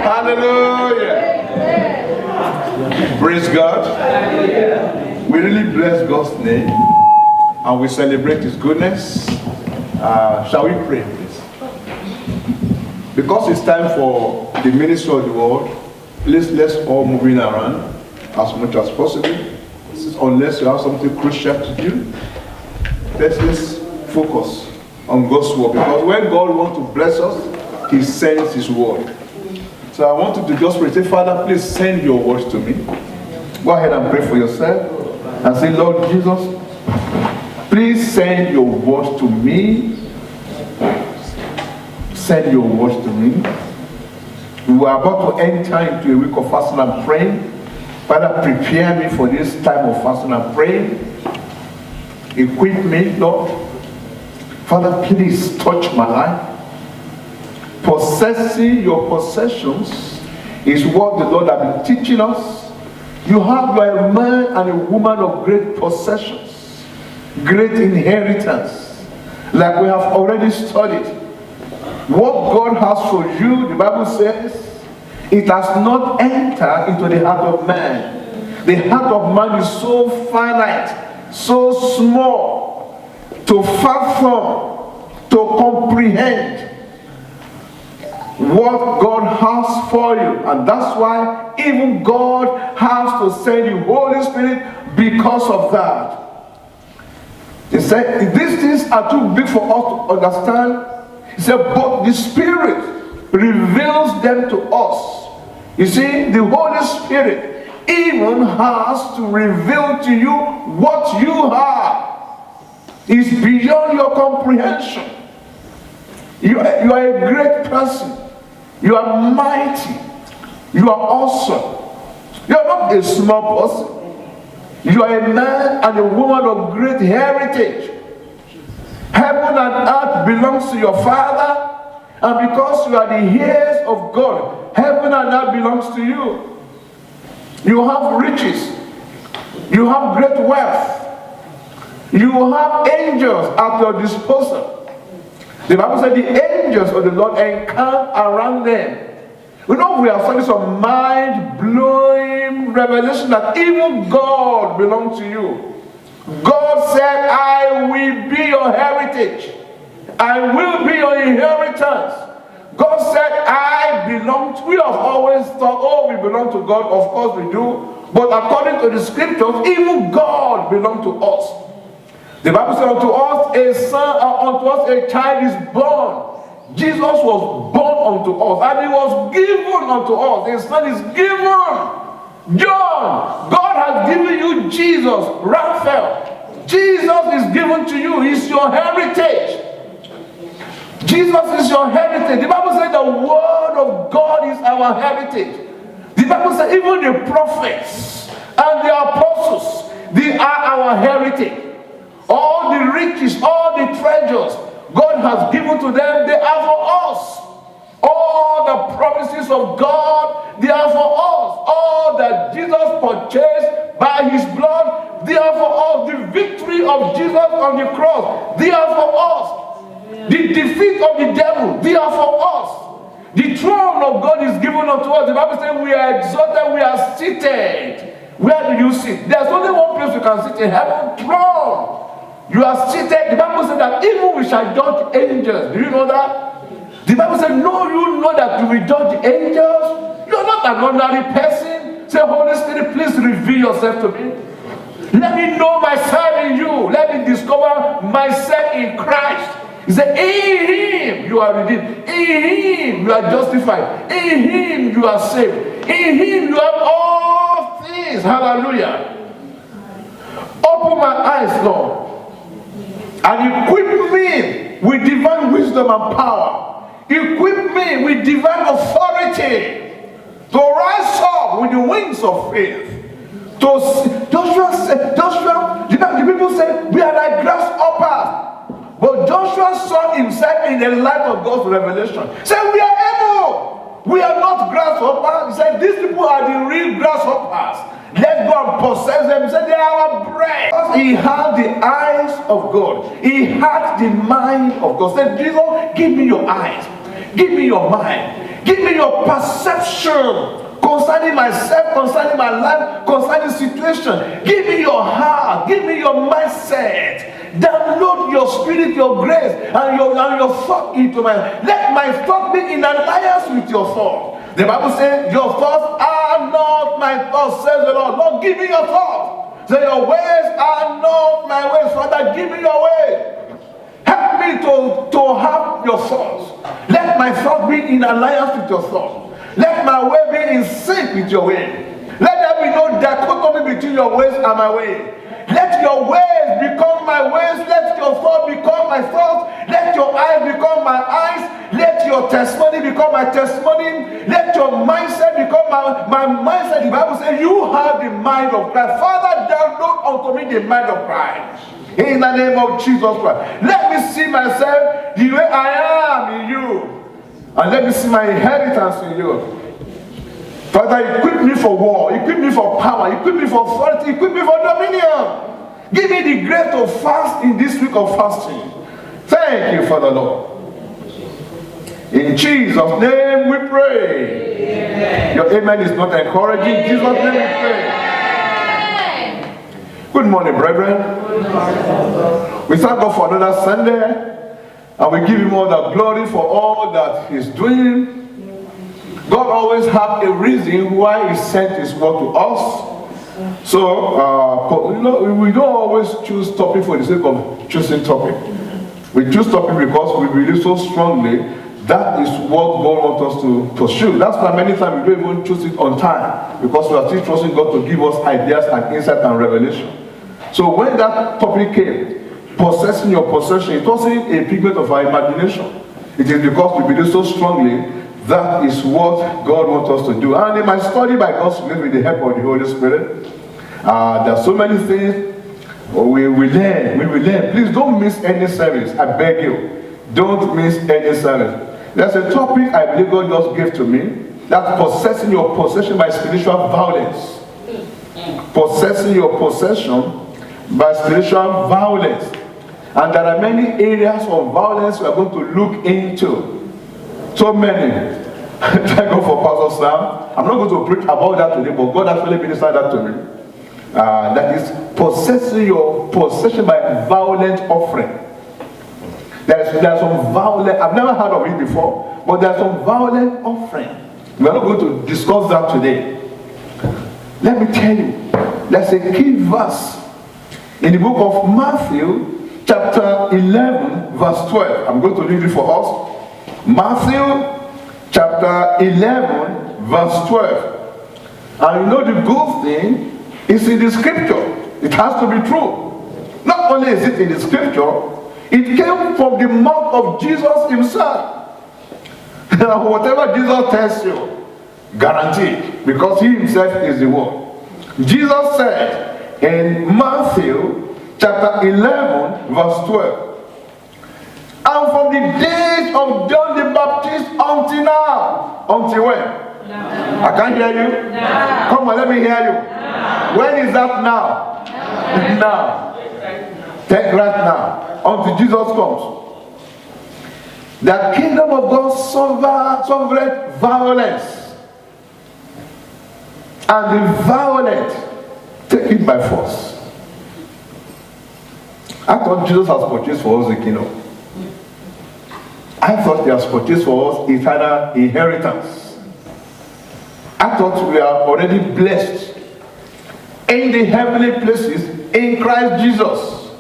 Hallelujah. Praise God. We really bless God's name and we celebrate His goodness. Shall we pray, please? Because it's time for the ministry of the word, please let's all moving around as much as possible. Unless you have something crucial to do, let's focus on God's word. Because when God wants to bless us, He sends His word. So I want you to just pray. Say, Father, please send your words to me. Go ahead and pray for yourself. And say, Lord Jesus, please send your words to me. Send your words to me. We are about to enter into a week of fasting and praying. Father, prepare me for this time of fasting and praying. Equip me, Lord. Father, please touch my life. Possessing your possessions is what the Lord has been teaching us. You are a man and a woman of great possessions, great inheritance, like we have already studied. What God has for you, the Bible says, it has not entered into the heart of man. The heart of man is so finite, so small, to fathom, to comprehend what God has for you. And that's why even God has to send the Holy Spirit because of that. He said, these things are too big for us to understand. He said, but the Spirit reveals them to us. You see, the Holy Spirit even has to reveal to you what you have. It's beyond your comprehension. You are a great person. You are mighty. You are awesome. You are not a small person. You are a man and a woman of great heritage. Heaven and earth belongs to your Father. And because you are the heirs of God, heaven and earth belongs to you. You have riches. You have great wealth. You have angels at your disposal. The Bible said the angels of the Lord encamp around them. We know we are studying some mind-blowing revelation that even God belongs to you. God said, I will be your heritage. I will be your inheritance. God said, I belong to, we have always thought, oh, we belong to God. Of course we do. But according to the scriptures, even God belongs to us. The Bible said, unto us a son, unto us a child is born. Jesus was born unto us, and He was given unto us. His son is given. John, God has given you Jesus. Raphael, Jesus is given to you. He's your heritage. Jesus is your heritage. The Bible says the word of God is our heritage. The Bible says even the prophets and the apostles, they are our heritage. All the riches, all the treasures God has given to them, they are for us. All the promises of God, they are for us. All that Jesus purchased by His blood, they are for us. The victory of Jesus on the cross, they are for us. The defeat of the devil, they are for us. The throne of God is given unto us. The Bible says we are exalted, we are seated. Where do you sit? There's only one place you can sit in heaven, throne. You are seated. The Bible says that even we shall judge angels. Do you know that? The Bible says, no, you know that you will judge angels. You are not an ordinary person. Say, Holy Spirit, please reveal yourself to me. Let me know myself in you. Let me discover myself in Christ. He said, in Him you are redeemed. In Him you are justified. In Him you are saved. In Him you have all things. Hallelujah. Open my eyes, Lord, and equip me with divine wisdom and power. Equip me with divine authority to rise up with the wings of faith. Joshua said, the people say, we are like grasshoppers. But Joshua saw himself in the light of God's revelation. He said, we are able. We are not grasshoppers. He said, these people are the real grasshoppers. Let's go and possess them. He said, they are our bread. Because he had the eyes of God. He had the mind of God. He said, Jesus, give me your eyes. Give me your mind. Give me your perception concerning myself, concerning my life, concerning situation. Give me your heart. Give me your mindset. Download your spirit, your grace, and your thought into my life. Let my thought be in alliance with your thought. The Bible says, your thoughts are not my thoughts, says the Lord. Lord, give me your thoughts. So your ways are not my ways. Father, give me your way. Help me to have your thoughts. Let my thought be in alliance with your thoughts. Let my way be in sync with your way. Let there be no dichotomy between your ways and my way. Let your ways become my ways. Let your thought become my thoughts. Let your eyes become my eyes. Let your testimony become my testimony. Let your mindset become my mindset. The Bible says you have the mind of Christ. Father, download unto me the mind of Christ. In the name of Jesus Christ. Let me see myself the way I am in you. And let me see my inheritance in you. Father, equip me for war, equip me for power, equip me for authority, equip me for dominion. Give me the grace to fast in this week of fasting. Thank you, Father Lord. In Jesus' name we pray. Amen. Your amen is not encouraging. In Jesus' name we pray. Good morning, brethren. Good morning. We thank God for another Sunday. And we give him all the glory for all that he's doing. God always has a reason why he sent his word to us. So, we don't always choose topic for the sake of choosing topic. We choose topic because we believe so strongly that is what God wants us to pursue. That's why many times we don't even choose it on time, because we are still trusting God to give us ideas and insight and revelation. So when that topic came, possessing your possession, it wasn't a figment of our imagination. It is because we believe so strongly that is what God wants us to do. And in my study by God's grace with the help of the Holy Spirit, there are so many things we will learn. Please don't miss any service. I beg you. Don't miss any service. There's a topic I believe God just gave to me. That's possessing your possession by spiritual violence. Possessing your possession by spiritual violence. And there are many areas of violence we are going to look into. So many. Thank God for Pastor Sam. I'm not going to preach about that today, but God actually ministered that to me. That is possessing your possession by violent offering. There's some violent, I've never heard of it before, but there's some violent offering. We're not going to discuss that today. Let me tell you, there's a key verse in the book of Matthew, chapter 11, verse 12. I'm going to read it for us. Matthew chapter 11 verse 12. And you know the good thing is in the scripture. It has to be true. Not only is it in the scripture, it came from the mouth of Jesus himself. Whatever Jesus tells you, guaranteed, because he himself is the word. Jesus said in Matthew chapter 11 verse 12, and from the days of John the Baptist until now. Until when? Now. I can't hear you. Now. Come on, let me hear you. Now. When is that now? Now. Take right now. Until Jesus comes. The kingdom of God suffered violence. And the violent take it by force. I thought Jesus has purchased for us the kingdom. I thought he has purchased for us eternal inheritance. I thought we are already blessed in the heavenly places in Christ Jesus.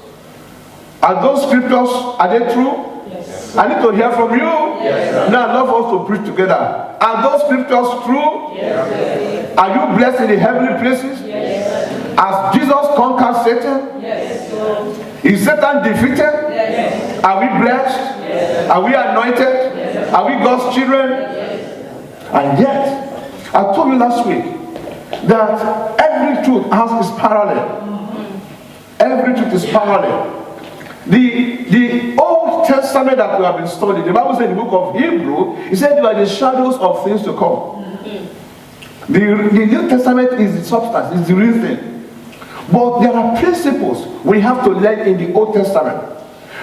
Are those scriptures, are they true? Yes. I need to hear from you. Yes. Now I love us to preach together. Are those scriptures true? Yes. Are you blessed in the heavenly places? Yes. Has Jesus conquered Satan? Yes. Is Satan defeated? Yes. Are we blessed? Yes. Are we anointed? Yes. Are we God's children? Yes. And yet, I told you last week that every truth has its parallel. Every truth is parallel. The Old Testament that we have been studying, the Bible said in the book of Hebrew, it said they are the shadows of things to come. The New Testament is the substance, is the real thing. But there are principles we have to learn in the Old Testament.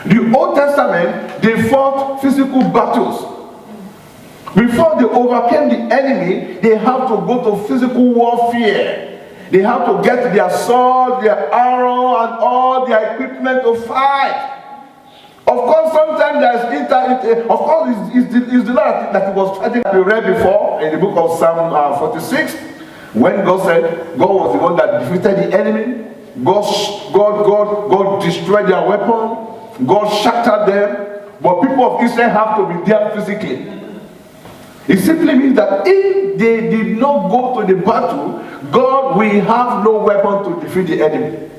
The Old Testament, they fought physical battles. Before they overcame the enemy, they have to go to physical warfare. They have to get their sword, their arrow, and all their equipment to fight. Of course, sometimes there's of course, it's the Lord that he was fighting. We read before in the book of Psalm 46, when God said God was the one that defeated the enemy. God destroyed their weapon. God shattered them. But people of Israel have to be there physically. It simply means that if they did not go to the battle, God will have no weapon to defeat the enemy.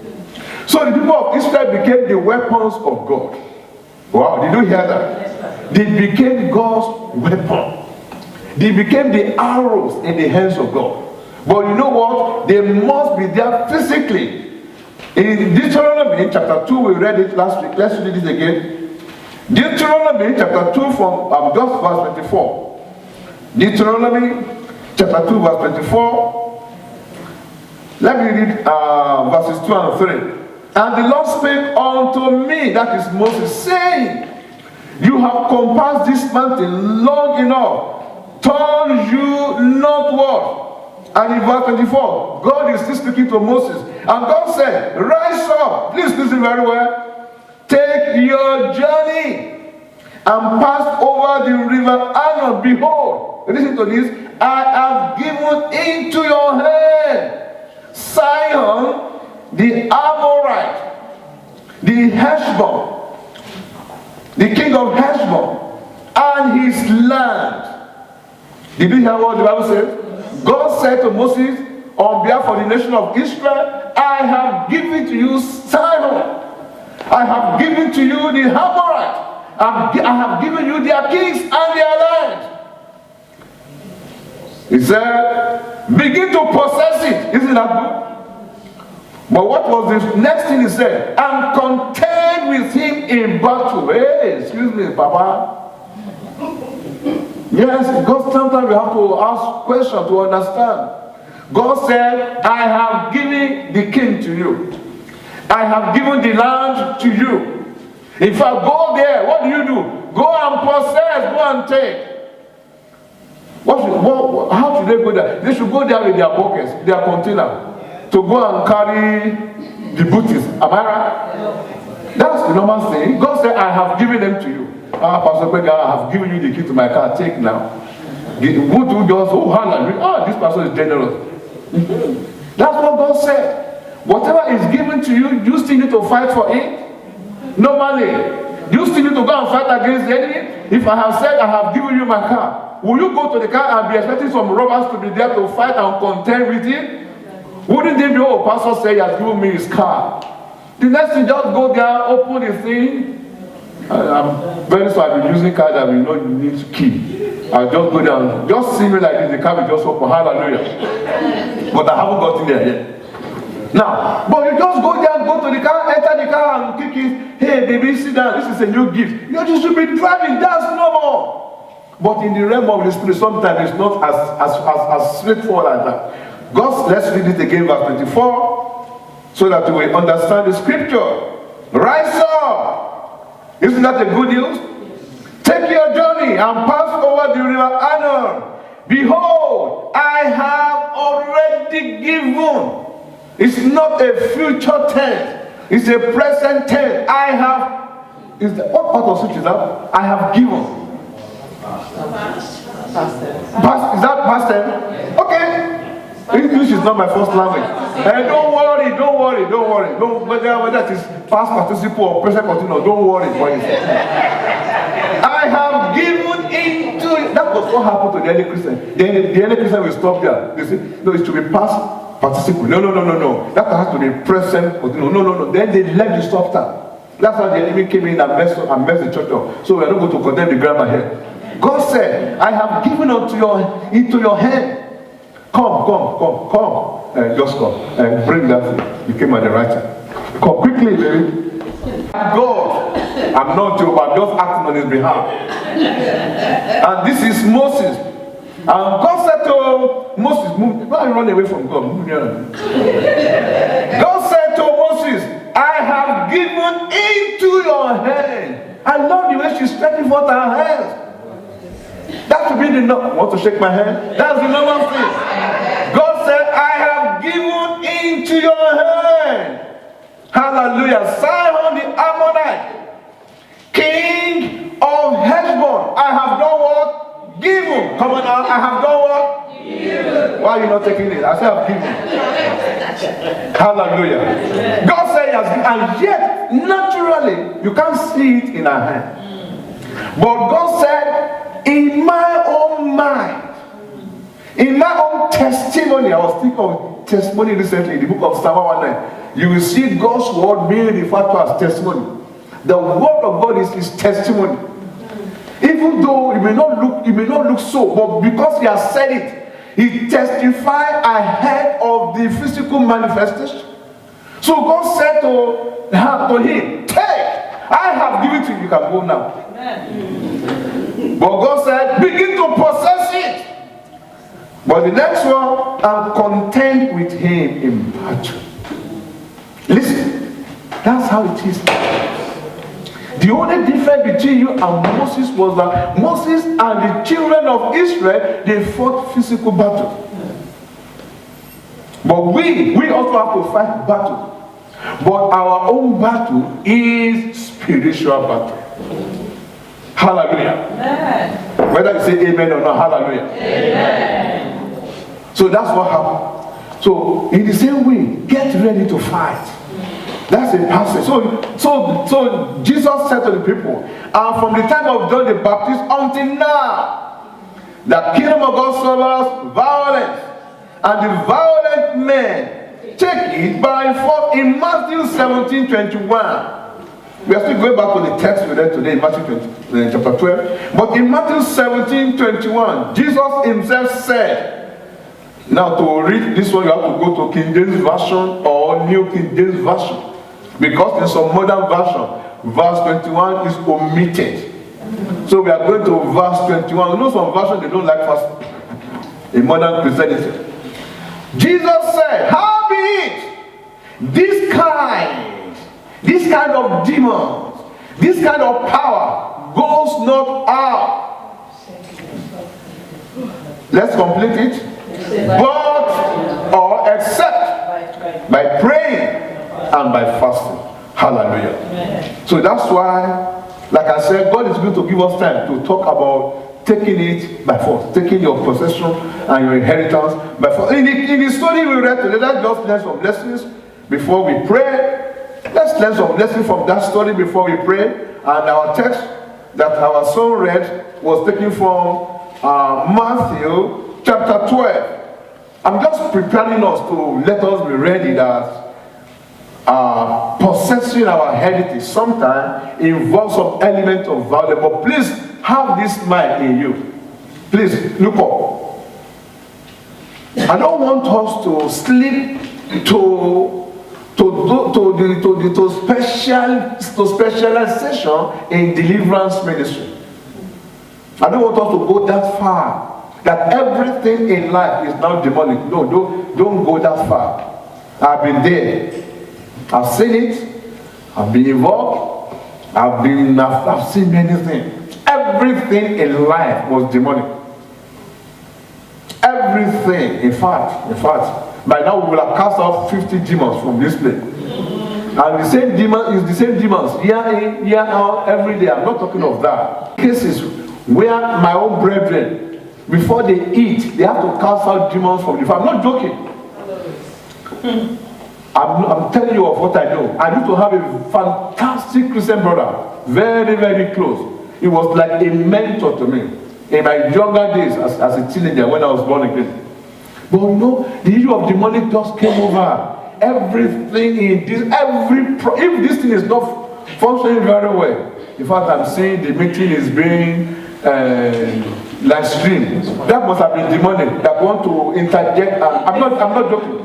So the people of Israel became the weapons of God. Wow, did you hear that? They became God's weapon. They became the arrows in the hands of God. But you know what? They must be there physically. In Deuteronomy chapter 2, we read it last week. Let's read it again. Deuteronomy chapter 2 from just verse 24. Deuteronomy chapter 2 verse 24. Let me read verses 2 and 3. And the Lord spake unto me, that is Moses, saying, you have compassed this mountain long enough. Turn you northward. And in verse 24, God is still speaking to Moses. And God said, rise up. Please listen very well. Take your journey and pass over the river Arnon. Behold, listen to this. I have given into your hand Sihon, the Amorite, the Heshbon, the king of Heshbon, and his land. Did you hear what the Bible said? God said to Moses, on behalf of the nation of Israel, I have given to you Sihon. I have given to you the Amorite. I have given you their kings and their land. He said, begin to possess it. Isn't that good? But what was the next thing he said? And contend with him in battle. Hey, excuse me, Papa. Yes, because sometimes we have to ask questions to understand. God said, I have given the king to you. I have given the land to you. If I go there, what do? Go and possess, go and take. How should they go there? They should go there with their buckets, their container, to go and carry the booty. Am I right? That's the normal thing. God said, I have given them to you. Pastor Pega, I have given you the key to my car. Take now. Would you just this person is generous. That's what God said. Whatever is given to you, you still need to fight for it. Normally, you still need to go and fight against the enemy. If I have said I have given you my car, will you go to the car and be expecting some robbers to be there to fight and contend with it? Wouldn't they be, oh, pastor said he has given me his car? The next thing, just go there, open the thing. I'm very sorry, I've been using car that we know you need to key. I'll just go down, just see me like this, the car will just open, hallelujah. But I haven't gotten there yet. Now, but you just go there, go to the car, enter the car and kick it. Hey, baby, sit down, this is a new gift. You just should be driving, that's normal. But in the realm of the spirit, sometimes it's not as straightforward as that. God, let's read it again, verse 24, so that we understand the scripture. Rise up. Isn't that a good news? Take your journey and pass over the river Arnon. Behold, I have already given. It's not a future tense. It's a present tense. I have. What part of switch is that? I have given. Past tense. Is that past tense? Okay. English is not my first language. Don't worry. Whether that is past participle or present continuous, don't worry. I have given into. That was what happened to the early Christian. The early Christian will stop there. They say, no, it should be past participle. No. That has to be present continuous. No. Then they left the substance. That's how the enemy came in and messed the church up. So we are not going to condemn the grammar here. God said, I have given into your hand. Come. Just come. Bring that thing. You came at the right time. Come quickly, baby. God, I'm not Job, I'm just acting on his behalf. And this is Moses. And God said to Moses, move. Why run away from God? Move near. God said to Moses, I have given into your hand. I love the way she stretched forth her hands. That should be the norm. Want to shake my hand? That's the normal thing. God said, I have given into your hand. Hallelujah. Sihon the Ammonite, king of Heshbon. I have done what? Given. Come on now. I have done what? Given. Why are you not taking it? I said I've given. Hallelujah. God said he has given. And yet, naturally, you can't see it in our hand. But God said, in my own mind, in my own testimony, I was thinking of testimony recently in the book of Psalm 119. You will see God's word being referred to as testimony. The word of God is his testimony. Even though it may not look so, but because he has said it, he testified ahead of the physical manifestation. So God said to him, take, I have given to you, you can go now. Amen. But God said, begin to possess it. But the next one, and contend with him in battle. Listen, that's how it is. The only difference between you and Moses was that Moses and the children of Israel, they fought physical battle. But we also have to fight battle. But our own battle is spiritual battle. Hallelujah. Amen. Whether you say amen or not, hallelujah. Amen. So that's what happened. So in the same way, get ready to fight. That's a passage. So Jesus said to the people, and from the time of John the Baptist until now, the kingdom of God suffers violence, and the violent men take it by force. In Matthew 17:21. We are still going back to the text we read today in Matthew chapter 12. But in Matthew 17:21, Jesus himself said, now to read this one you have to go to King James Version or New King James Version. Because in some modern version, verse 21 is omitted. So we are going to verse 21. You know some versions they don't like verse in modern Christianity. Jesus said, howbeit, this kind of demons, this kind of power goes not out. Let's complete it. But or except by praying and by fasting. Hallelujah. So that's why, like I said, God is going to give us time to talk about taking it by force, taking your possession and your inheritance by force. In the story we read today, let's just learn some lessons before we pray. Let's learn some lessons from that story before we pray. And our text that our son read was taken from Matthew chapter 12. I'm just preparing us to let us be ready that possessing our heritage sometimes involves some element of value. But please have this mind in you. Please look up. I don't want us to slip to specialization in deliverance ministry. I don't want us to go that far. That everything in life is now demonic. No, don't go that far. I've been there. I've seen it. I've been involved. I've seen many things. Everything in life was demonic. Everything. In fact, by now we will have cast out 50 demons from this place. And the same demon is the same demons year in, year out, every day. I'm not talking of that. Cases where my own brethren, before they eat, they have to cast out demons from the family. I'm not joking. I'm telling you of what I know. I used to have a fantastic Christian brother, very, very close. He was like a mentor to me in my younger days as a teenager when I was born again. But you know, the issue of demonic just came over. Everything in this, if this thing is not functioning very well, in fact, I'm saying the meeting is being live streamed. That must have been demonic that want to interject. I'm not joking.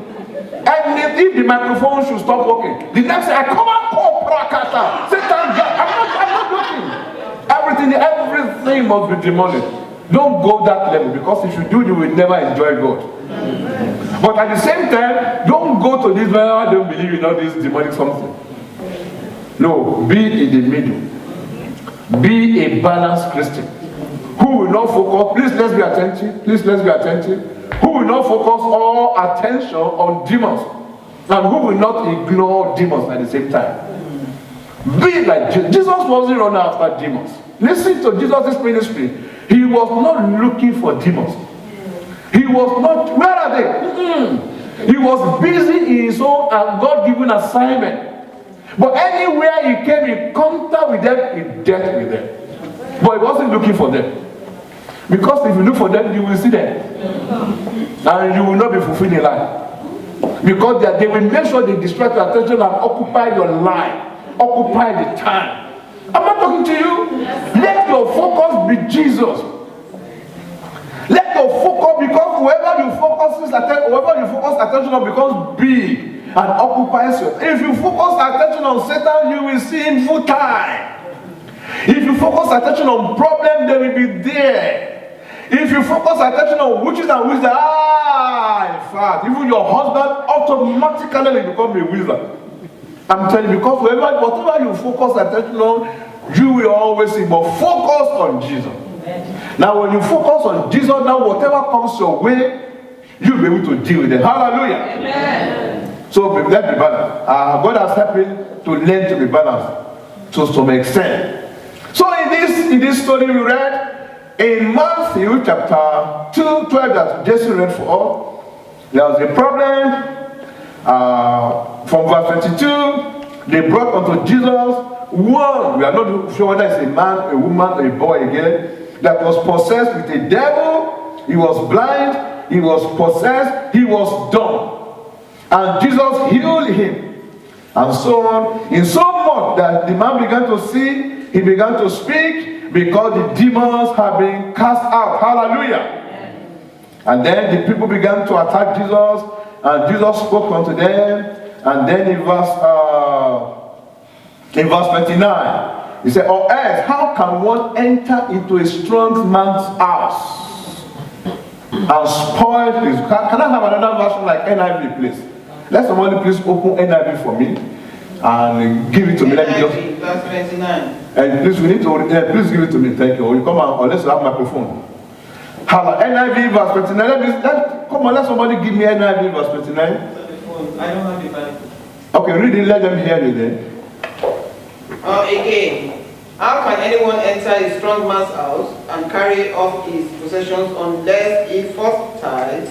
And if the microphone should stop working, the next thing I come and call Prakata, Satan God. I'm not joking. Everything must be demonic. Don't go that level, because if you do, you will never enjoy God. But at the same time, don't go to this where I don't believe in all this demonic something. No, be in the middle. Be a balanced Christian Who will not focus? Please let's be attentive. Please let's be attentive. Who will not focus all attention on demons? And who will not ignore demons at the same time? Be like Jesus. Jesus wasn't running after demons. Listen to Jesus' ministry. He was not looking for demons. He was not, where are they? He was busy in his own and God-given assignment. But anywhere he came in contact with them, he dealt with them. But he wasn't looking for them. Because if you look for them, you will see them. And you will not be fulfilling in life. Because they will make sure they distract your attention and occupy your life. Occupy the time. I'm not talking to you. Let your focus be Jesus. Let your focus, because whoever you focus attention on becomes big and occupies you. If you focus attention on Satan, you will see him full time. If you focus attention on problems, they will be there. If you focus attention on witches and wizards, in fact, even your husband automatically will become a wizard. I'm telling you, because whatever you focus attention on, you will always see. But focus on Jesus. Now, when you focus on Jesus, now whatever comes your way, you'll be able to deal with it. Hallelujah. Amen. So let's be balanced. God has helped me to learn to be balanced to some extent. So in this story we read in Matthew chapter 2:12 that Jesse read for all, there was a problem. From verse 22, they brought unto Jesus one, we are not sure whether it's a man, a woman, a boy again, that was possessed with a devil. He was blind, he was possessed, he was dumb. And Jesus healed him. And so on, in so much that the man began to see, he began to speak, because the demons had been cast out. Hallelujah. And then the people began to attack Jesus, and Jesus spoke unto them. And then in verse 29, he said, or else, how can one enter into a strong man's house and spoil his... Can I have another version like NIV, please? Let somebody please open NIV for me and give it to me. Let me just... Verse 29. And please, we need to... please give it to me. Thank you. Or you come on, or let's have a microphone. NIV verse 29. Come on, let somebody give me NIV verse 29. I don't have the Bible. Okay, read it, let them hear it then. Again, how can anyone enter a strong man's house and carry off his possessions unless he first ties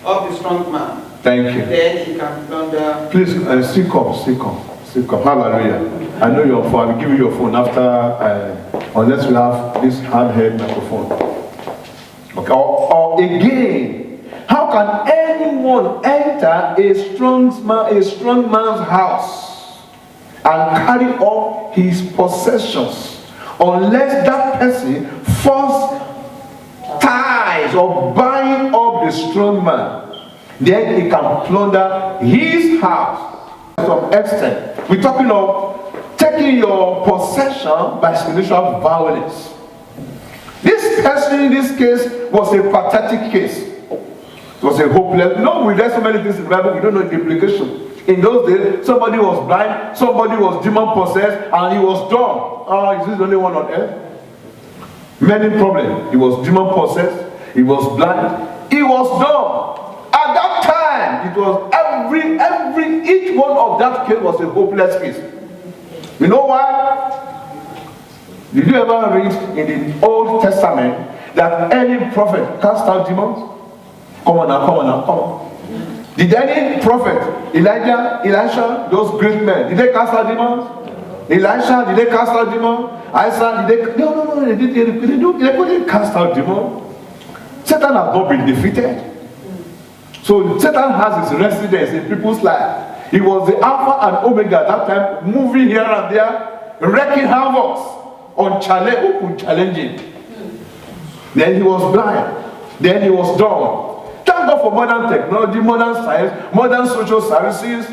up the strong man? Thank you. Then he can plunder. Please, still come. Hallelujah. I know your phone. I will give you your phone after, unless we have this handheld microphone. Okay. Or again, how can anyone enter a strong man's house and carry off his possessions unless that person first ties or binds up the strong man? Then he can plunder his house. To some extent, we're talking of taking your possession by spiritual violence. This person in this case was a pathetic case. It was a hopeless. No, we read so many things in the Bible, we don't know the implication. In those days, somebody was blind, somebody was demon possessed, and he was dumb. Is this the only one on earth? Many problems. He was demon possessed, he was blind, he was dumb. At that time, it was each one of that case was a hopeless case. You know why? Did you ever read in the Old Testament that any prophet cast out demons? Come on. Did any prophet, Elijah, Elisha, those great men, did they cast out demons? Elisha, did they cast out demons? Isaiah, did they? No, they couldn't cast out demons. Satan has not been defeated. So Satan has his residence in people's life. He was the Alpha and Omega at that time, moving here and there, wreaking havoc on challenging. Then he was blind. Then he was dumb. Thank God for modern technology, modern science, modern social services.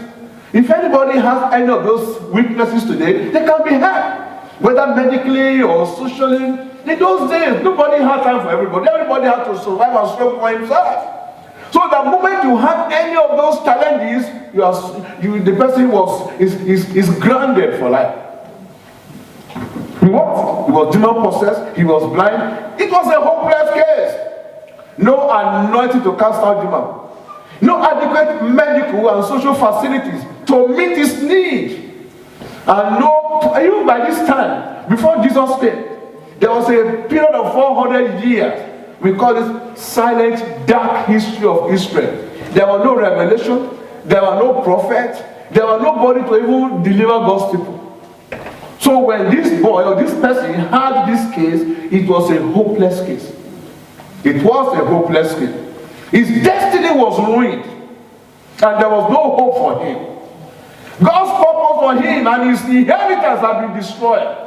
If anybody has any of those weaknesses today, they can be helped, whether medically or socially. In those days, nobody had time for everybody. Everybody had to survive and struggle for himself. So the moment you have any of those challenges, the person is grounded for life. He was demon possessed, he was blind. It was a hopeless case. No anointing to cast out demon. No adequate medical and social facilities to meet his need. And no, even by this time, before Jesus came, there was a period of 400 years. We call it silent, dark history of Israel. There was no revelation, there were no prophets, there was nobody to even deliver God's people. So when this boy or this person had this case, it was a hopeless case. It was a hopeless case. His destiny was ruined, and there was no hope for him. God's purpose for him and his inheritance had been destroyed.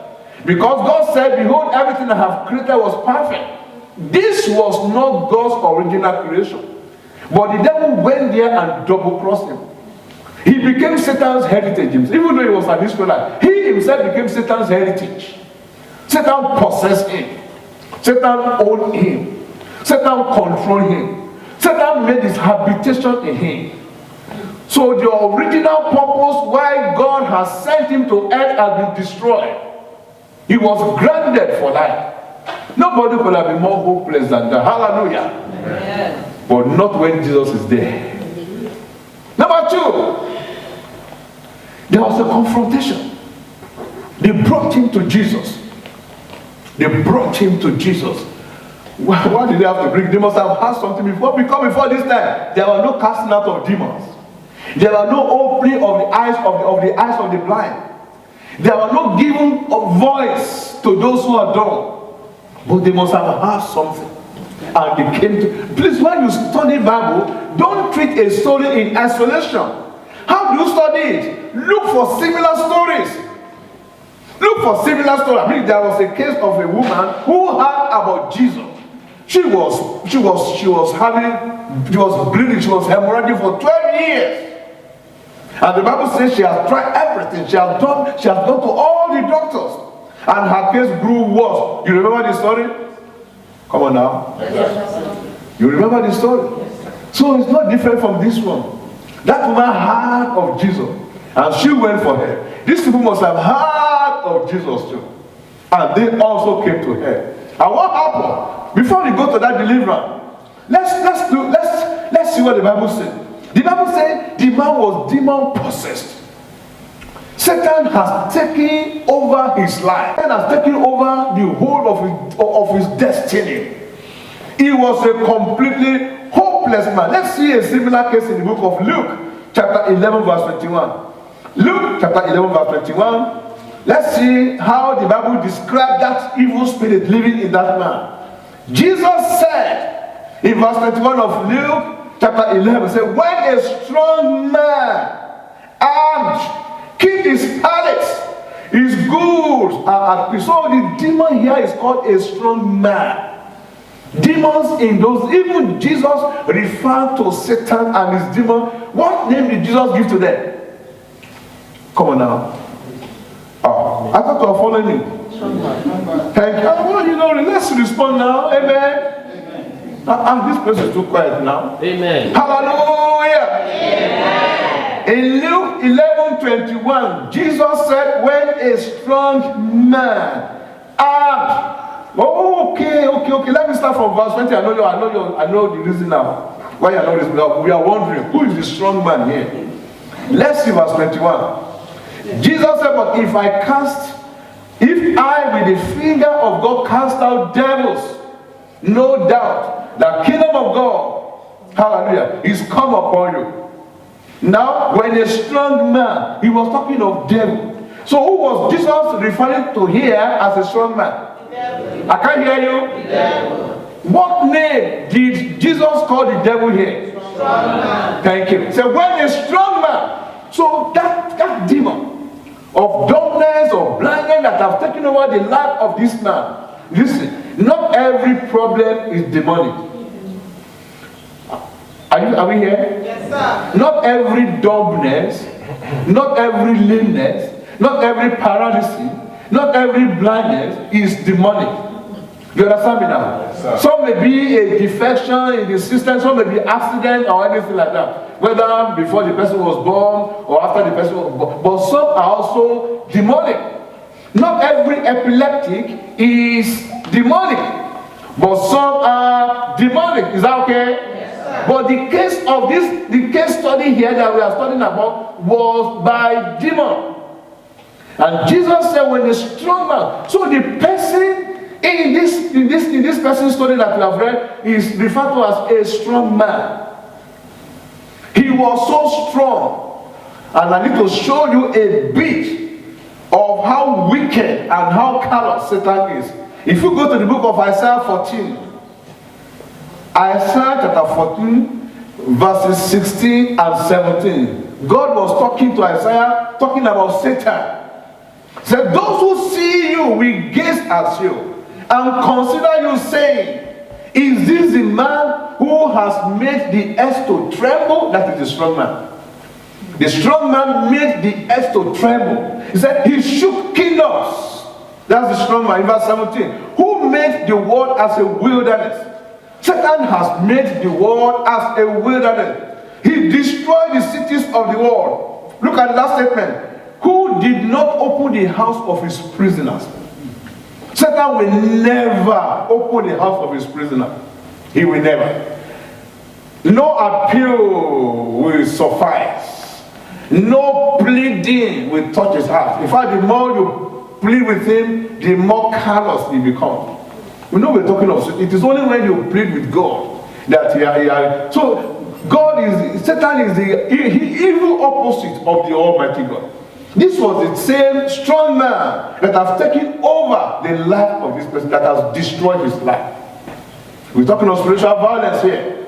Because God said, behold, everything I have created was perfect. This was not God's original creation. But the devil went there and double-crossed him. He became Satan's heritage. Even though he was an Israelite, he himself became Satan's heritage. Satan possessed him. Satan owned him. Satan controlled him. Satan made his habitation in him. So the original purpose why God has sent him to earth has been destroyed. He was grounded for life. Nobody could have been more hopeless than that. Hallelujah. Amen. But not when Jesus is there. Number two, there was a confrontation. They brought him to Jesus. They brought him to Jesus. Why did they have to bring? They must have had something before. Because before this time, there were no casting out of demons. There were no opening of the eyes of the blind. There were no giving of voice to those who are dumb. But they must have had something. And they came to. Please, when you study Bible, don't treat a story in isolation. How do you study it? Look for similar stories. Look for similar stories. I mean, there was a case of a woman who heard about Jesus. She was bleeding, she was hemorrhaging for 12 years. And the Bible says she has tried everything. She has gone to all the doctors. And her case grew worse. You remember the story? Come on now. You remember the story? So it's not different from this one. That woman heard of Jesus. And she went for her. These people must have heard of Jesus too. And they also came to her. And what happened? Before we go to that deliverance, let's see what the Bible said. The Bible said the man was demon possessed. Satan has taken over his life. Satan has taken over the whole of his destiny. He was a completely hopeless man. Let's see a similar case in the book of Luke, chapter 11, verse 21. Luke, chapter 11, verse 21. Let's see how the Bible describes that evil spirit living in that man. Jesus said in verse 21 of Luke, chapter 11, said, when a strong man armed keep his palace, his goods are at peace. So the demon here is called a strong man. Demons in those, even Jesus referred to Satan and his demon. What name did Jesus give to them? Come on now. Oh, I thought you were following me. Thank you. Well, you know, let's respond now. Amen. This place is too quiet now. Amen. Hallelujah. Amen. In Luke 11:21, Jesus said, when a strong man armed. Oh, okay. Let me start from verse 20. I know the reason now. Why you know this? We are wondering, who is the strong man here? Let's see verse 21. Jesus said, but if I with the finger of God cast out devils, no doubt the kingdom of God, hallelujah, is come upon you. Now, when a strong man, he was talking of devil. So who was Jesus referring to here as a strong man? I can't hear you. What name did Jesus call the devil here? Strong man. Thank you. So when a strong man, so that demon of darkness or blindness that have taken over the life of this man. Listen, not every problem is demonic. Are we here? Yes, sir. Not every dumbness, not every lameness, not every paralysis, not every blindness is demonic. You understand me now? Yes, some may be a defection in the system, some may be accident or anything like that. Whether before the person was born or after the person was born. But some are also demonic. Not every epileptic is demonic, but some are demonic. Is that okay? Yes, sir. But the case study here that we are studying about was by demon. And Jesus said, when a strong man, so the person in this person's story that we have read is referred to as a strong man. He was so strong. And I need to show you a bit of how wicked and how callous Satan is. If you go to the book of Isaiah 14, Isaiah chapter 14, verses 16 and 17, God was talking to Isaiah, talking about Satan. He said, those who see you will gaze at you and consider you, saying, is this the man who has made the earth to tremble? That is the strong man. The strong man made the earth to tremble. He said, he shook kingdoms. That's the strong man in verse 17. Who made the world as a wilderness? Satan has made the world as a wilderness. He destroyed the cities of the world. Look at the last statement. Who did not open the house of his prisoners? Satan will never open the house of his prisoner. He will never. No appeal will suffice. No pleading will touch his heart. In fact, the more you plead with him, the more callous he becomes. You know we're talking of, it is only when you plead with God that he are. So Satan is the evil opposite of the Almighty God. This was the same strong man that has taken over the life of this person, that has destroyed his life. We're talking of spiritual violence here.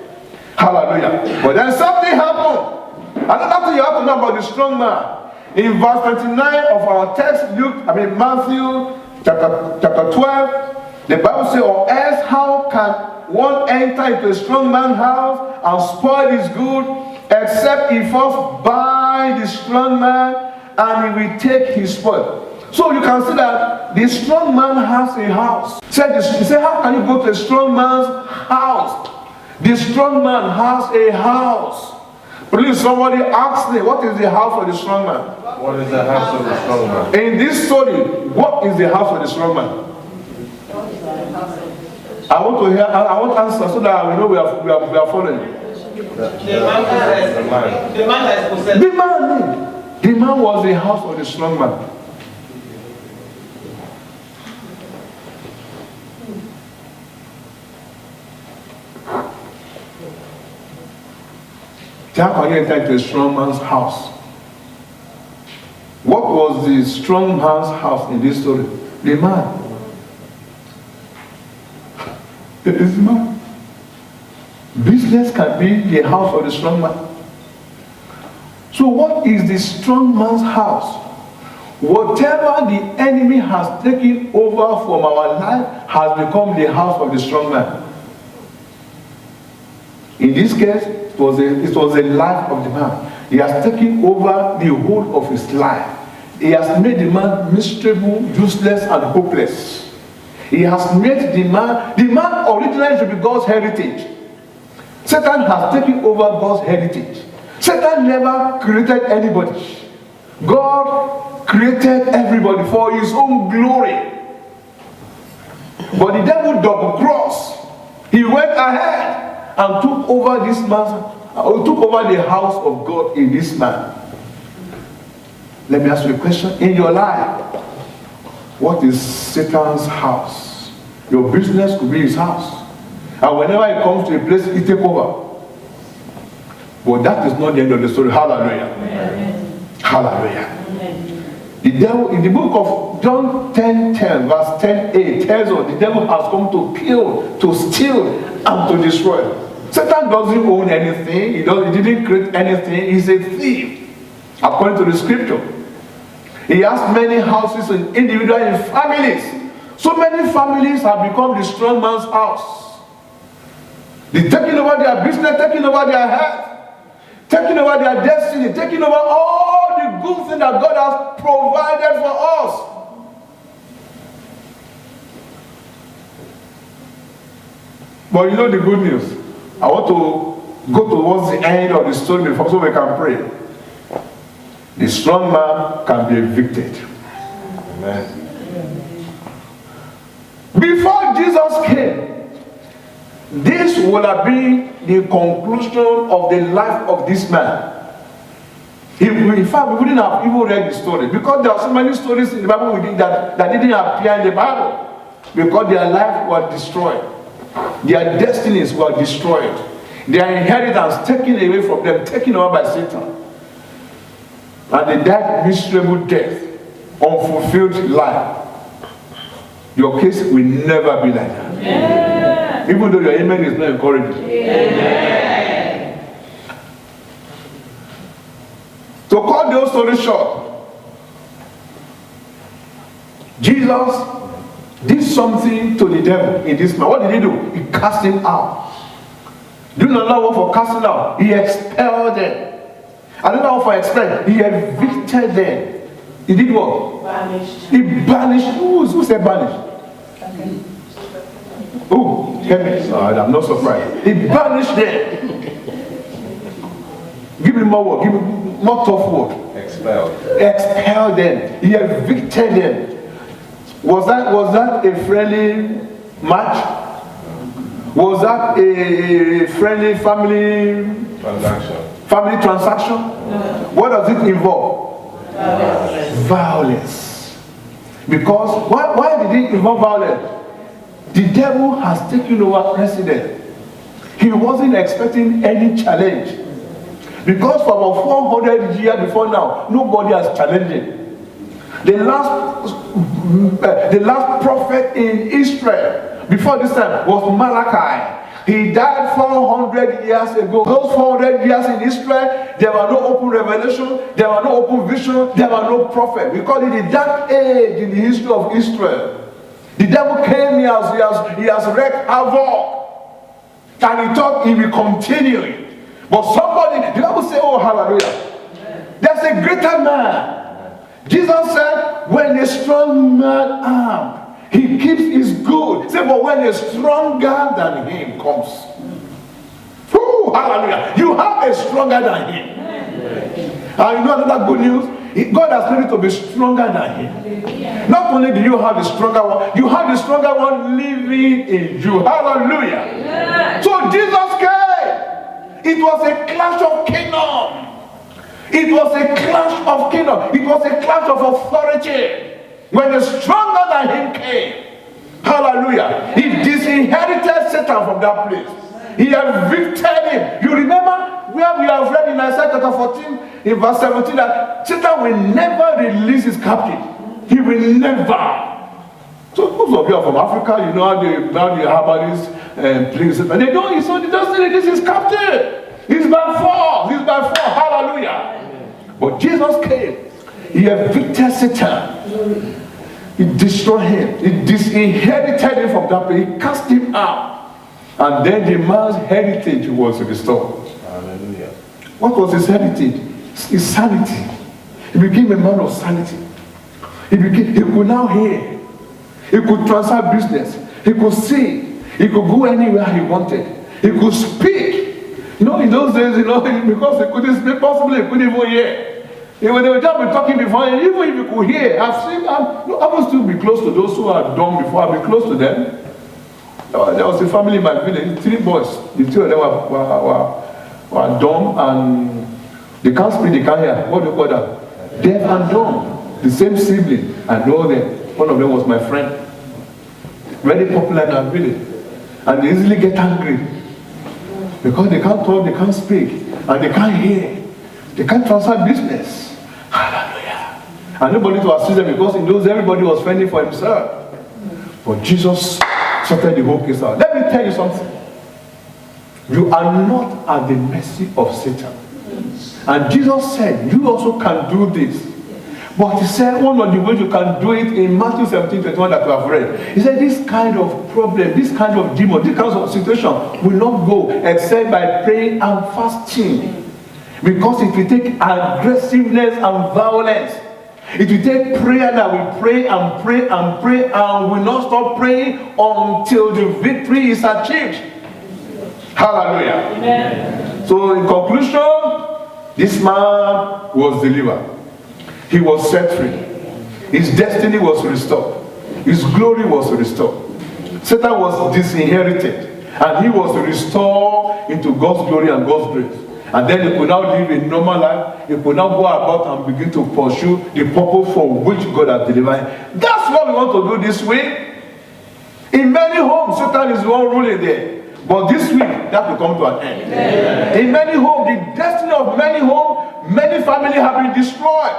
Hallelujah. But then something happened. Another thing you have to know about the strong man. In verse 29 of our text, Matthew chapter 12, the Bible says, or else how can one enter into a strong man's house and spoil his good, except he first buy the strong man, and he will take his spoil. So you can see that the strong man has a house. He said, how can you go to a strong man's house? The strong man has a house. Please, somebody ask me, what is the house of the strong man? What is the house of the strong man? In this story, what is the house of the strong man? I want to hear, I want answer so that we know we are following. The man that is possessed. The man was the house of the strong man. How can you enter into a strong man's house? What was the strong man's house in this story? The man. It is the man. Business can be the house of the strong man. So what is the strong man's house? Whatever the enemy has taken over from our life has become the house of the strong man. In this case, it was the life of the man. He has taken over the whole of his life. He has made the man miserable, useless, and hopeless. He has made the man originally to be God's heritage. Satan has taken over God's heritage. Satan never created anybody. God created everybody for his own glory. But the devil double-crossed. He went ahead and took over this man, took over the house of God in this man. Let me ask you a question. In your life, what is Satan's house? Your business could be his house. And whenever he comes to a place, he takes over. But that is not the end of the story. Hallelujah. Amen. Hallelujah. Amen. The devil, in the book of John 10:10, verse 10a, tells us the devil has come to kill, to steal, and to destroy. Satan doesn't own anything. He didn't create anything. He's a thief, according to the scripture. He has many houses and individuals and families. So many families have become the strong man's house. They're taking over their business, taking over their health, taking over their destiny, taking over all the good things that God has provided for us. But you know the good news. I want to go towards the end of the story before so we can pray. The strong man can be evicted. Amen. Before Jesus came, this would have been the conclusion of the life of this man. In fact, we wouldn't have even read the story because there are so many stories in the Bible that didn't appear in the Bible because their life was destroyed. Their destinies were destroyed. Their inheritance taken away from them, taken over by Satan. And they died miserable death, unfulfilled life. Your case will never be like that. Yeah. Even though your amen is not encouraging. Yeah. To cut the story short, Jesus did something to the devil in this man. What did he do? He cast him out. Do you know another word for casting out? He expelled them. Another word for expel, he evicted them. He did what? Banished. He banished. Who said banished? Oh, hear me. I'm not surprised. He banished them. Give me more word. Give me more tough word. Expelled. Expel them. He evicted them. Was that a friendly match? Was that a friendly family transaction? No. What does it involve? Violence. Because why did it involve violence? The devil has taken over precedent. He wasn't expecting any challenge. Because for about 400 years before now, nobody has challenged him. The last prophet in Israel before this time was Malachi. He died 400 years ago. Those 400 years in Israel, there were no open revelation, there were no open vision, there were no prophet. We call it the dark age in the history of Israel. The devil came here, he has wreaked havoc. And he thought he will continue it. But somebody, the Bible say, oh hallelujah. There's a greater man. Jesus said, when a strong man armed, he keeps his good. He said, but when a stronger than him comes. Whew, hallelujah. You have a stronger than him. And you know another good news? God has made you to be stronger than him. Not only do you have the stronger one, you have the stronger one living in you. Hallelujah. So Jesus came. It was a clash of kingdom. It was a clash of kingdom. It was a clash of authority. When the stronger than him came, hallelujah, he disinherited Satan from that place. He evicted him. You remember where we have read in Isaiah chapter 14, in verse 17, that Satan will never release his captive. He will never. So most of you are from Africa, you know how they have this place. And they don't, so he doesn't release his captive. He's by force. He's by force. Hallelujah. But Jesus came. He evicted Satan. He destroyed him. He disinherited him from that place. He cast him out. And then the man's heritage was restored. Hallelujah. What was his heritage? His sanity. He became a man of sanity. He could now hear. He could transfer business. He could see. He could go anywhere he wanted. He could speak. You know, in those days, because he couldn't speak, possibly he couldn't even hear. They would just be talking before, and even if you could hear, I will still be close to those who are dumb before. I'll be close to them. There was a family in my village, 3 boys. The 2 of them were dumb, and they can't speak, they can't hear. What do you call that? Deaf and dumb. The same sibling. I know them. One of them was my friend. Very popular in our village. And they easily get angry. Because they can't talk, they can't speak, and they can't hear. They can't transfer business. Hallelujah. And nobody to assist them because in those everybody was fending for himself. But Jesus sorted the whole case out. Let me tell you something. You are not at the mercy of Satan. And Jesus said, you also can do this. But he said, one of the ways you can do it in Matthew 17:21 that we have read. He said, this kind of problem, this kind of demon, this kind of situation will not go except by praying and fasting. Because it will take aggressiveness and violence. It will take prayer that we pray and pray and pray and will not stop praying until the victory is achieved. Hallelujah. Amen. So in conclusion, this man was delivered. He was set free. His destiny was restored. His glory was restored. Satan was disinherited, and he was restored into God's glory and God's grace. And then he could now live a normal life. He could now go about and begin to pursue the purpose for which God has delivered him. That's what we want to do this week. In many homes, Satan is the one ruling there. But this week, that will come to an end. Amen. In many homes, the destiny of many homes, many families have been destroyed.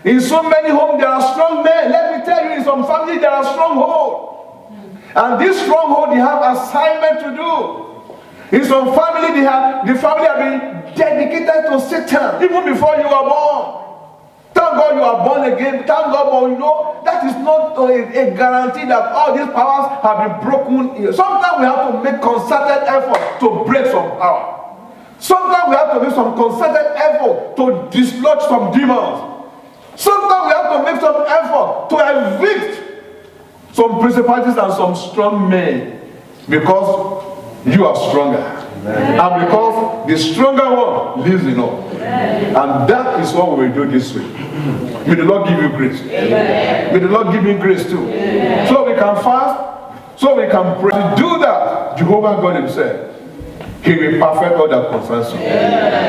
In so many homes, there are strong men. Let me tell you, in some families, there are strongholds. And this stronghold, they have assignment to do. In some family, the family have been dedicated to Satan even before you were born. Thank God you are born again. Thank God, but you know, that is not a guarantee that all these powers have been broken. Sometimes we have to make concerted effort to break some power. Sometimes we have to make some concerted effort to dislodge some demons. Sometimes we have to make some effort to evict some principalities and some strong men, because you are stronger. Amen. And because the stronger one lives in us. And that is what we will do this week. May the Lord give you grace. Amen. May the Lord give me grace too. Amen. So we can fast, so we can pray. To do that, Jehovah God himself, he will perfect all that concerns you.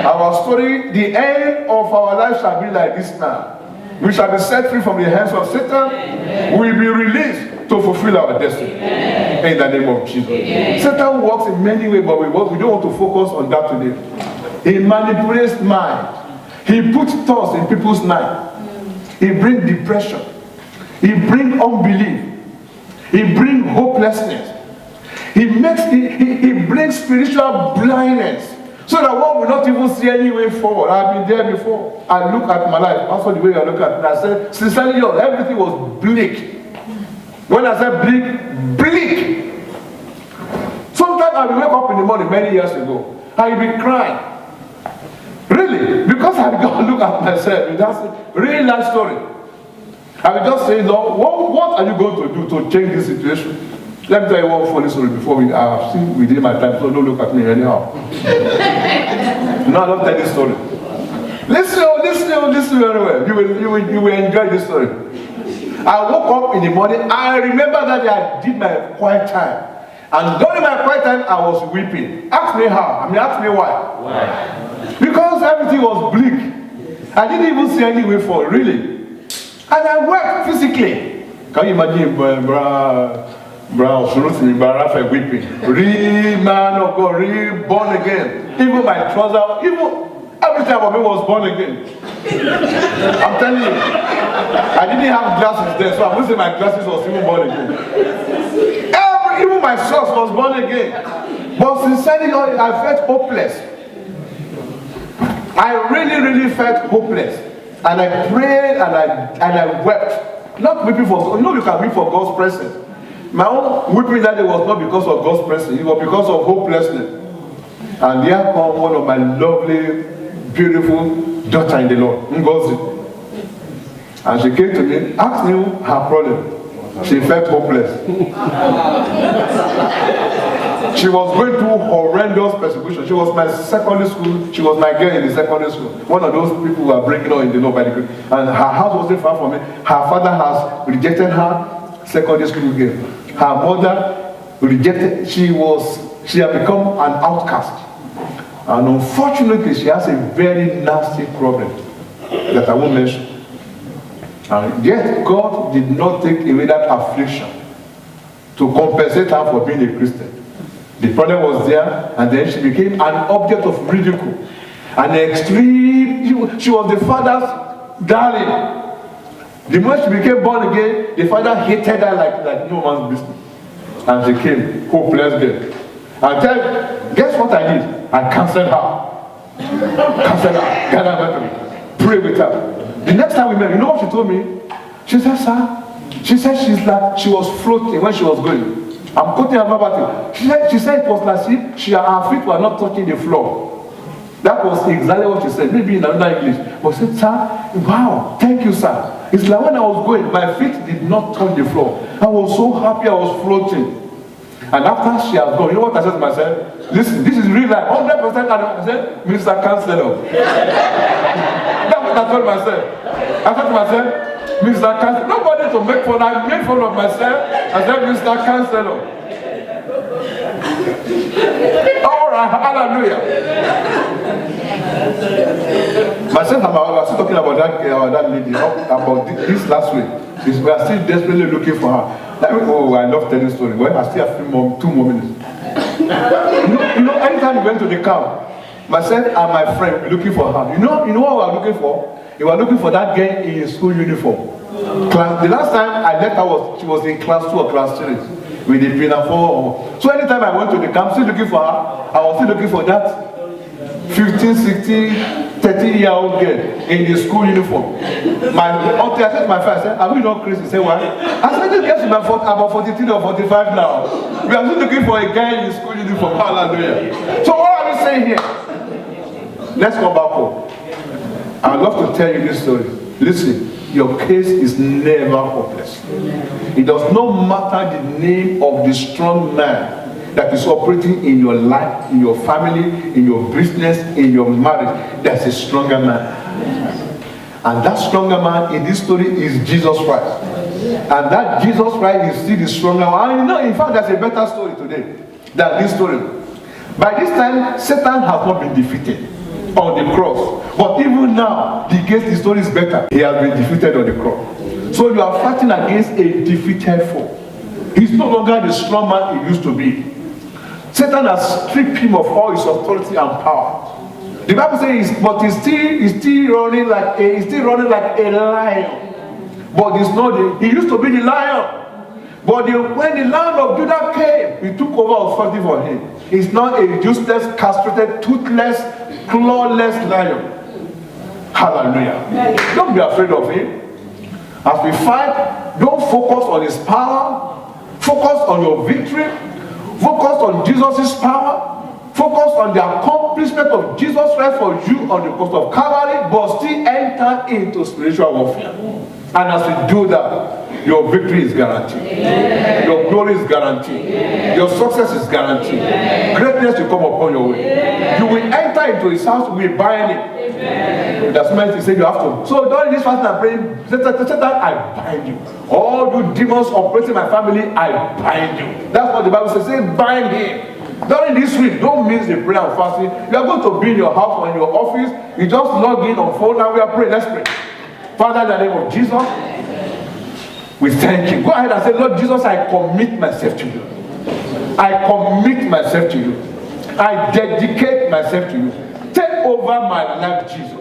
Our story, the end of our life shall be like this now. We shall be set free from the hands of Satan. We will be released to fulfill our destiny. Amen. In the name of Jesus. Amen. Satan works in many ways, but we don't want to focus on that today. He manipulates mind. He puts thoughts in people's mind. He brings depression. He brings unbelief. He brings hopelessness. He brings spiritual blindness, so that one will not even see any way forward. I've been there before. I look at my life. Also the way I look at it, I said, sincerely, everything was bleak. When I said bleak, bleak. Sometimes I will wake up in the morning many years ago, I will be crying. Really? Because I got to look at myself. That's a really nice story. I will just say, Lord, what are you going to do to change this situation? Let me tell you one funny story before I have seen within my time, so don't look at me anyhow. No, I don't tell this story. Listen very well. You will enjoy this story. I woke up in the morning. I remember that day I did my quiet time. And during my quiet time, I was weeping. Ask me how. Ask me why. Why? Because everything was bleak. I didn't even see any way forward, really. And I wept physically. Can you imagine, Rafa weeping? Real man of God, real born again. Even my trouser, everything about me was born again. I'm telling you, I didn't have glasses then, so I'm losing my glasses was even born again. Even my source was born again. But sincerely, I felt hopeless. I really felt hopeless. And I prayed and I wept. Not weeping for, you can weep for God's presence. My own weeping that day was not because of God's presence, it was because of hopelessness. And here comes one of my lovely, beautiful daughter in the Lord, Ngozi. And she came to me, asked me her problem. She felt hopeless. She was going through horrendous persecution. She was my secondary school. She was my girl in the secondary school. One of those people who are breaking out in the law by the grace. And her house wasn't far from me. Her father has rejected her secondary school girl. Her mother rejected. She had become an outcast. And unfortunately, she has a very nasty problem that I won't mention. And yet, God did not take away that affliction to compensate her for being a Christian. The problem was there, and then she became an object of ridicule. An extreme, she was the father's darling. The moment she became born again, the father hated her like no man's business. And she came, hopeless girl. And guess what I did? I cancelled her. Cancelled her. Gather her to pray with her. The next time we met, you know what she told me? She said, sir, she said she was floating when she was going. I'm quoting her verbatim. She said it was like if her feet were not touching the floor. That was exactly what she said, maybe in another English. But she said, sir, wow, thank you, sir. It's like when I was going, my feet did not touch the floor. I was so happy I was floating. And after she has gone, you know what I said to myself? Listen, this is real life, 100%. I said, Mr. Counselor. That's what I told myself. I said to myself, Mr. Counselor. Nobody to make fun. I made fun of myself. I said, Mr. Counselor. All right, hallelujah. Myself and my wife are still talking about that lady, about this last week. We are still desperately looking for her. Oh, I love telling stories. Well, I still have 2 more minutes. You know, anytime we went to the camp, myself and my friend were looking for her. You know what we were looking for? We were looking for that girl in school uniform. The last time I met her she was in class 2 or class 3 with the pinafore. So anytime I went to the camp, still looking for her, I was still looking for that 15, 16, 13-year-old girl in the school uniform. My auntie, I said to my friend, I said, are we not crazy? He said, why? I said, this girl is about 43 or 45 now. We are still looking for a guy in school uniform. Hallelujah. So what are we saying here? Let's come back home. I'd love to tell you this story. Listen, your case is never hopeless. It does not matter the name of the strong man that is operating in your life, in your family, in your business, in your marriage. There's a stronger man. And that stronger man in this story is Jesus Christ. And that Jesus Christ is still the stronger one. And you know, in fact, there's a better story today than this story. By this time, Satan has not been defeated on the cross. But even now, the case, the story is better. He has been defeated on the cross. So you are fighting against a defeated foe. He's no longer the strong man he used to be. Satan has stripped him of all his authority and power. The Bible says, but he's still running like a lion. But he's not. He used to be the lion. But when the Lion of Judah came, he took over authority for him. He's not a useless, castrated, toothless, clawless lion. Hallelujah. Don't be afraid of him. As we fight, don't focus on his power. Focus on your victory. Focus on Jesus' power. Focus on the accomplishment of Jesus Christ for you on the cross of Calvary, but still enter into spiritual warfare. And as we do that, your victory is guaranteed. Amen. Your glory is guaranteed. Amen. Your success is guaranteed. Amen. Greatness will come upon your way. Amen. You will enter into his house, you will bind it. Amen. That's why he said you have to. So during this fasting and praying, Satan, I bind you. All you demons operating my family, I bind you. That's what the Bible says. Say bind him. During this week, don't miss the prayer and fasting. You are going to be in your house or in your office. You just log in on phone. Now we are praying. Let's pray. Father, in the name of Jesus, we thank you. Go ahead and say, Lord Jesus, I commit myself to you. I commit myself to you. I dedicate myself to you. Take over my life, Jesus.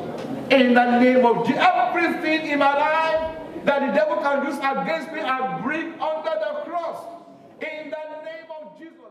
In the name of Jesus, everything in my life that the devil can use against me, I bring under the cross. In the name of Jesus.